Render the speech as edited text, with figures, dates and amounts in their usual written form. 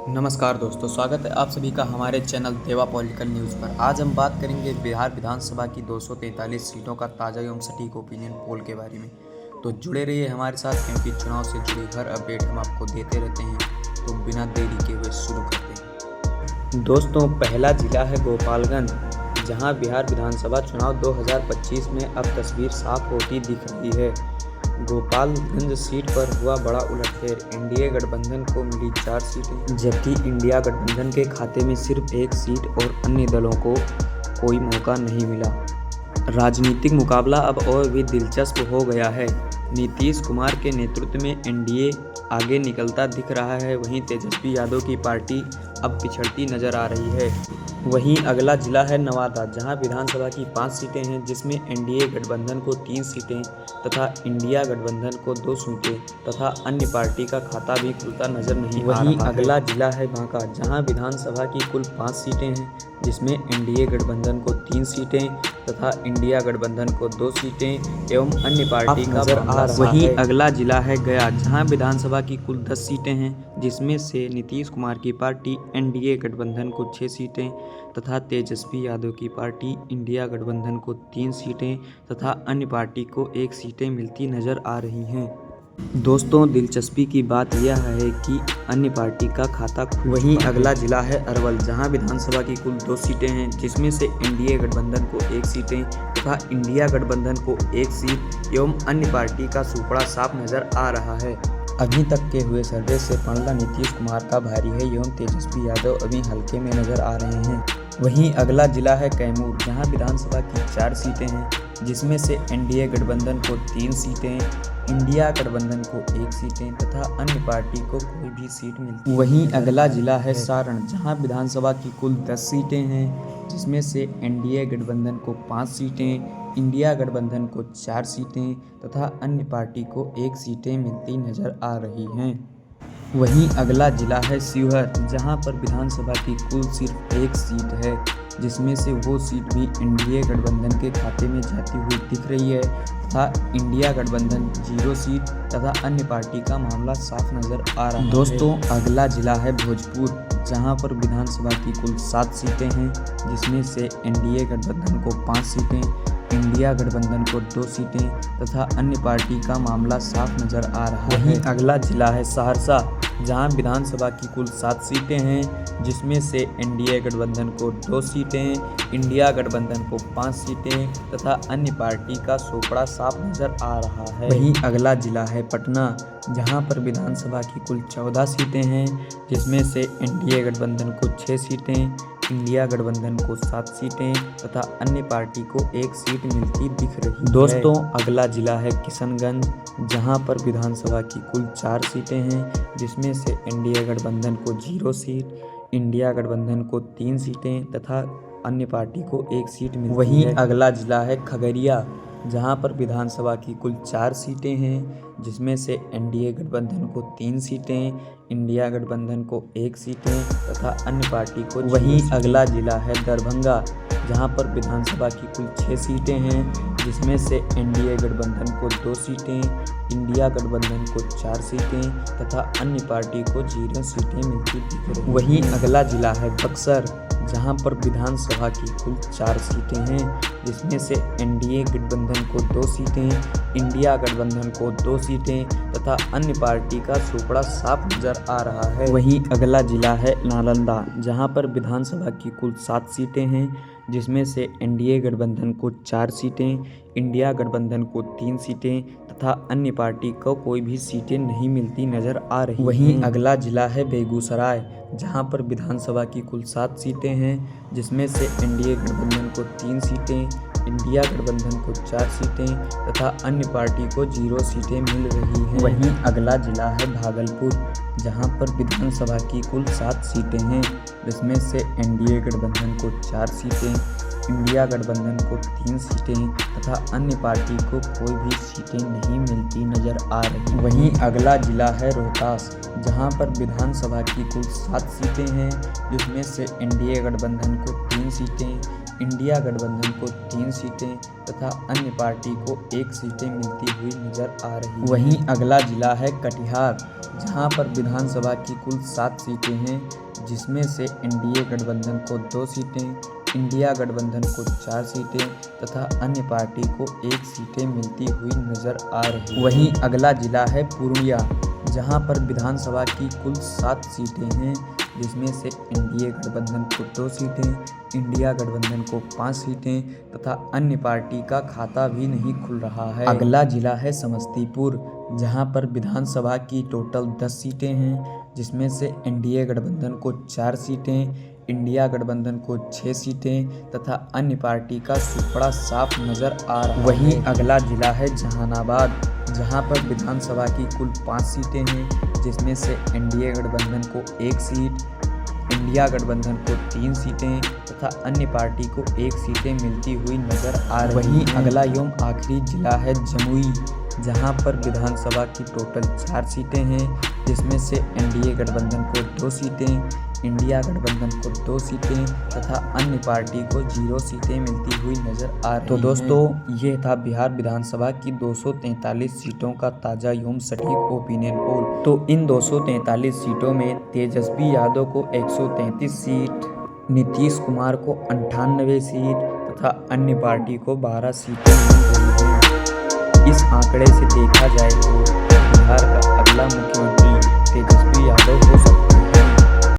नमस्कार दोस्तों, स्वागत है आप सभी का हमारे चैनल देवा पॉलिटिकल न्यूज़ पर। आज हम बात करेंगे बिहार विधानसभा की 243 सीटों का ताज़ा एवं सटीक ओपिनियन पोल के बारे में। तो जुड़े रहिए हमारे साथ, क्योंकि चुनाव से जुड़ी हर अपडेट हम आपको देते रहते हैं। तो बिना देरी के हुए शुरू करते हैं। दोस्तों, पहला जिला है गोपालगंज, जहां बिहार विधानसभा चुनाव 2025 में अब तस्वीर साफ होती दिख रही है। गोपालगंज सीट पर हुआ बड़ा उलटफेर, एनडीए गठबंधन को मिली 4 सीटें, जबकि इंडिया गठबंधन के खाते में सिर्फ 1 सीट और अन्य दलों को कोई मौका नहीं मिला। राजनीतिक मुकाबला अब और भी दिलचस्प हो गया है। नीतीश कुमार के नेतृत्व में एनडीए आगे निकलता दिख रहा है, वहीं तेजस्वी यादव की पार्टी अब पिछड़ती नजर आ रही है। वहीं अगला जिला है नवादा, जहां विधानसभा की 5 सीटें हैं, जिसमें एनडीए गठबंधन को 3 सीटें तथा इंडिया गठबंधन को 2 सीटें तथा अन्य पार्टी का खाता भी खुलता नजर नहीं आ रहा है। वहीं अगला जिला है बांका, जहां विधानसभा की कुल 5 सीटें हैं, जिसमें एनडीए गठबंधन को 3 सीटें तथा इंडिया गठबंधन को 2 सीटें एवं अन्य पार्टी का नजर आ रहा है। वहीं अगला जिला है गया, जहां विधानसभा की कुल 10 सीटें हैं, जिसमें से नीतीश कुमार की पार्टी एनडीए गठबंधन को 6 सीटें तथा तेजस्वी यादव की पार्टी इंडिया गठबंधन को 3 सीटें तथा अन्य पार्टी को 1 सीटें मिलती नजर आ रही हैं। दोस्तों, दिलचस्पी की बात यह है कि अन्य पार्टी का खाता वहीं अगला जिला है अरवल, जहां विधानसभा की कुल 2 सीटें हैं, जिसमें से एनडीए गठबंधन को 1 सीटें तथा इंडिया गठबंधन को 1 सीट एवं अन्य पार्टी का सुपड़ा साफ नजर आ रहा है। अभी तक के हुए सर्वे से पलड़ा नीतीश कुमार का भारी है एवं तेजस्वी यादव अभी हल्के में नजर आ रहे हैं। वहीं अगला जिला है कैमूर, जहां विधानसभा की 4 सीटें हैं, जिसमें से एनडीए गठबंधन को 3 सीटें, इंडिया गठबंधन को 1 सीटें तथा अन्य पार्टी को कोई भी सीट मिलती। वहीं अगला जिला है सारण, जहां विधानसभा की कुल 10 सीटें हैं, जिसमें से एनडीए गठबंधन को 5 सीटें, इंडिया गठबंधन को 4 सीटें तथा अन्य पार्टी को 1 सीटें मिलती नजर आ रही हैं। वहीं अगला जिला है शिवहर, जहां पर विधानसभा की कुल सिर्फ 1 सीट है, जिसमें से वो सीट भी एनडीए गठबंधन के खाते में जाती हुई दिख रही है तथा इंडिया गठबंधन 0 सीट तथा अन्य पार्टी का मामला साफ नजर आ रहा है। दोस्तों, अगला जिला है भोजपुर, जहां पर विधानसभा की कुल 7 सीटें हैं, जिसमें से एनडीए गठबंधन को 5 सीटें, इंडिया गठबंधन को 2 सीटें तथा अन्य पार्टी का मामला साफ नजर आ रहा है। वहीं अगला जिला है सहरसा, जहां विधानसभा की कुल 7 सीटें हैं, जिसमें से एनडीए गठबंधन को 2 सीटें, इंडिया गठबंधन को 5 सीटें तथा अन्य पार्टी का सोपड़ा साफ नजर आ रहा है। वहीं अगला जिला है पटना, जहां पर विधानसभा की कुल 14 सीटें हैं, जिसमें से एनडीए गठबंधन को 6 सीटें, इंडिया गठबंधन को 7 सीटें तथा अन्य पार्टी को 1 सीट मिलती दिख रही है। दोस्तों, अगला जिला है किशनगंज, जहां पर विधानसभा की कुल 4 सीटें हैं, जिसमें से एनडीए गठबंधन को 0 सीट, इंडिया गठबंधन को 3 सीटें तथा अन्य पार्टी को 1 सीट मिलती है। वहीं अगला जिला है खगड़िया, जहां पर विधानसभा की कुल 4 सीटें हैं, जिसमें से एनडीए गठबंधन को 3 सीटें, इंडिया गठबंधन को 1 सीटें तथा अन्य पार्टी को। वहीं अगला जिला है दरभंगा, जहां पर विधानसभा की कुल 6 सीटें हैं, जिसमें से एनडीए गठबंधन को 2 सीटें, इंडिया गठबंधन को 4 सीटें तथा अन्य पार्टी को 0 सीटें मिलती दिख रही। वहीं अगला जिला है बक्सर, जहां पर विधानसभा की कुल 4 सीटें हैं, जिसमें से एनडीए गठबंधन को 2 सीटें, इंडिया गठबंधन को 2 सीटें तथा अन्य पार्टी का सुपड़ा साफ नजर आ रहा है। वहीं अगला जिला है नालंदा, जहां पर विधानसभा की कुल 7 सीटें हैं, जिसमें से एनडीए गठबंधन को 4 सीटें, इंडिया गठबंधन को 3 सीटें तथा अन्य पार्टी को कोई भी सीटें नहीं मिलती नजर आ रही। वहीं अगला जिला है बेगूसराय, जहां पर विधानसभा की कुल 7 सीटें हैं, जिसमें से एनडीए गठबंधन को 3 सीटें, इंडिया गठबंधन को 4 सीटें तथा अन्य पार्टी को 0 सीटें मिल रही हैं। वहीं अगला जिला है भागलपुर, जहां पर विधानसभा की कुल 7 सीटें हैं, जिसमें से एनडीए गठबंधन को 4 सीटें, इंडिया गठबंधन को 3 सीटें तथा अन्य पार्टी को कोई भी सीटें नहीं मिलती नजर आ रही। वहीं अगला जिला है रोहतास, जहां पर विधानसभा की कुल 7 सीटें हैं, जिसमें से एनडीए गठबंधन को 3 सीटें, इंडिया गठबंधन को 3 सीटें तथा अन्य पार्टी को 1 सीटें मिलती हुई नजर आ रही। वहीं अगला जिला है कटिहार, जहां पर विधानसभा की कुल 7 सीटें हैं, जिसमें से एनडीए गठबंधन को 2 सीटें, इंडिया गठबंधन को 4 सीटें तथा अन्य पार्टी को 1 सीटें मिलती हुई नजर आ रही। वहीं अगला जिला है पूर्णिया, जहां पर विधानसभा की कुल 7 सीटें हैं, जिसमें से एनडीए गठबंधन को 2 सीटें, इंडिया गठबंधन को 5 सीटें तथा अन्य पार्टी का खाता भी नहीं खुल रहा है। अगला जिला है समस्तीपुर, जहां पर विधानसभा की टोटल 10 सीटें हैं, जिसमें से एनडीए गठबंधन को 4 सीटें, इंडिया गठबंधन को 6 सीटें तथा अन्य पार्टी का सुपड़ा साफ नजर आ रहा है। वहीं अगला जिला है जहानाबाद, जहां पर विधानसभा की कुल 5 सीटें हैं, जिसमें से एनडीए गठबंधन को 1 सीट, इंडिया गठबंधन को 3 सीटें तथा अन्य पार्टी को 1 सीटें मिलती हुई नजर आ रही। वहीं अगला एवं आखिरी जिला है जमुई, जहां पर विधानसभा की टोटल 4 सीटें हैं, जिसमें से एनडीए गठबंधन को 2 सीटें, इंडिया गठबंधन को 2 सीटें तथा अन्य पार्टी को 0 सीटें मिलती हुई नजर आ रही। तो दोस्तों, ये था बिहार विधानसभा की 243 सीटों का ताज़ा एवं सटीक ओपिनियन पोल। तो इन 243 सीटों में तेजस्वी यादव को 133 सीट, नीतीश कुमार को 98 सीट तथा अन्य पार्टी को 12 सीटें मिल रही हैं। इस आंकड़े से देखा जाए तो बिहार का अगला मुख्यमंत्री तेजस्वी यादव हो सकता है।